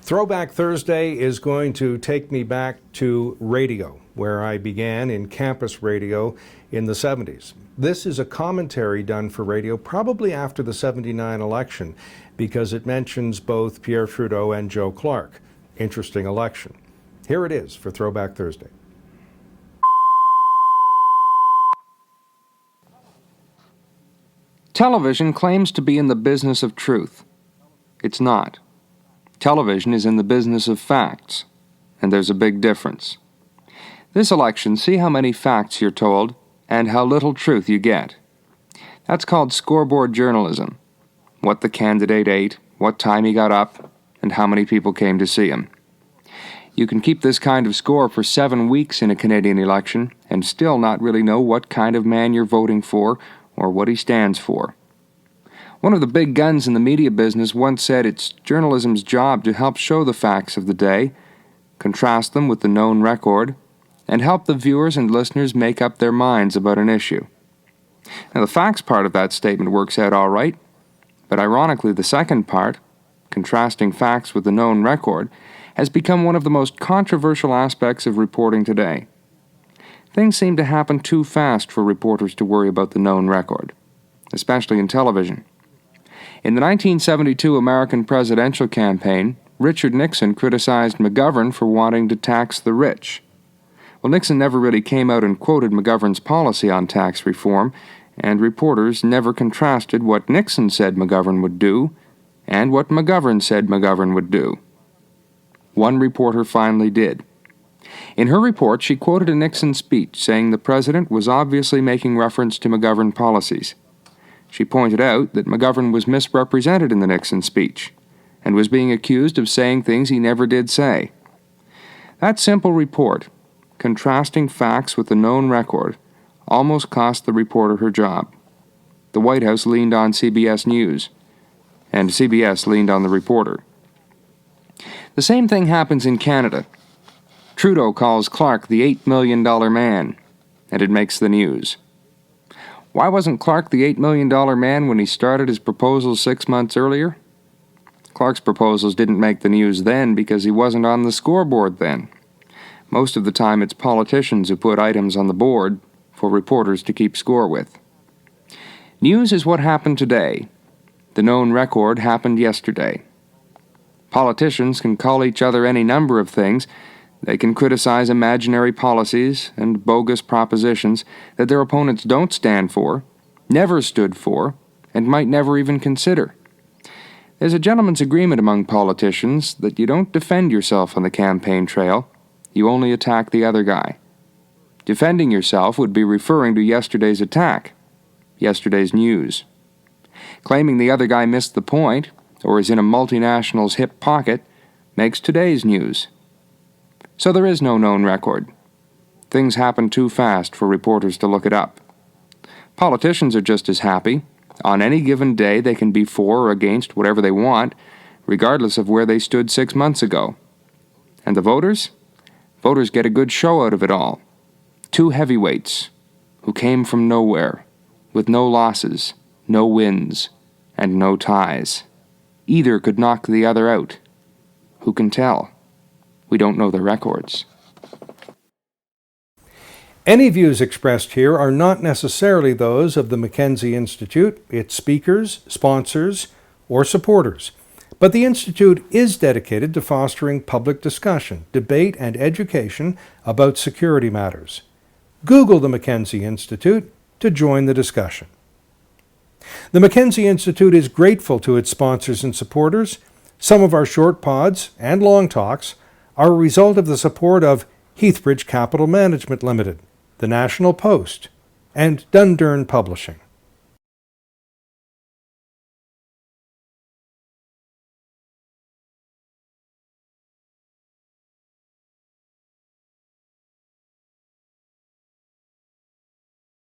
Throwback Thursday is going to take me back to radio, where I began in campus radio in the 70s. This is a commentary done for radio probably after the '79 election because it mentions both Pierre Trudeau and Joe Clark. Interesting election. Here it is for Throwback Thursday. Television claims to be in the business of truth. It's not. Television is in the business of facts, and there's a big difference. This election, see how many facts you're told and how little truth you get. That's called scoreboard journalism. What the candidate ate, what time he got up, and how many people came to see him. You can keep this kind of score for 7 weeks in a Canadian election and still not really know what kind of man you're voting for or what he stands for. One of the big guns in the media business once said it's journalism's job to help show the facts of the day, contrast them with the known record, and help the viewers and listeners make up their minds about an issue. Now, the facts part of that statement works out all right, but ironically the second part, contrasting facts with the known record, has become one of the most controversial aspects of reporting today. Things seem to happen too fast for reporters to worry about the known record, especially in television. In the 1972 American presidential campaign, Richard Nixon criticized McGovern for wanting to tax the rich. Well, Nixon never really came out and quoted McGovern's policy on tax reform, and reporters never contrasted what Nixon said McGovern would do and what McGovern said McGovern would do. One reporter finally did. In her report, she quoted a Nixon speech saying the president was obviously making reference to McGovern policies. She pointed out that McGovern was misrepresented in the Nixon speech and was being accused of saying things he never did say. That simple report, contrasting facts with the known record, almost cost the reporter her job. The White House leaned on CBS News, and CBS leaned on the reporter. The same thing happens in Canada. Trudeau calls Clark the $8 million man, and it makes the news. Why wasn't Clark the $8 million man when he started his proposals 6 months earlier? Clark's proposals didn't make the news then because he wasn't on the scoreboard then. Most of the time it's politicians who put items on the board for reporters to keep score with. News is what happened today. The known record happened yesterday. Politicians can call each other any number of things. They can criticize imaginary policies and bogus propositions that their opponents don't stand for, never stood for, and might never even consider. There's a gentleman's agreement among politicians that you don't defend yourself on the campaign trail, you only attack the other guy. Defending yourself would be referring to yesterday's attack, yesterday's news. Claiming the other guy missed the point, or is in a multinational's hip pocket, makes today's news. So there is no known record. Things happen too fast for reporters to look it up. Politicians are just as happy. On any given day they can be for or against whatever they want, regardless of where they stood 6 months ago. And the voters? Voters get a good show out of it all. Two heavyweights who came from nowhere, with no losses, no wins, and no ties. Either could knock the other out. Who can tell? We don't know the records. Any views expressed here are not necessarily those of the Mackenzie Institute, its speakers, sponsors, or supporters. But the Institute is dedicated to fostering public discussion, debate, and education about security matters. Google the Mackenzie Institute to join the discussion. The Mackenzie Institute is grateful to its sponsors and supporters. Some of our short pods and long talks are a result of the support of Heathbridge Capital Management Limited, the National Post, and Dundurn Publishing.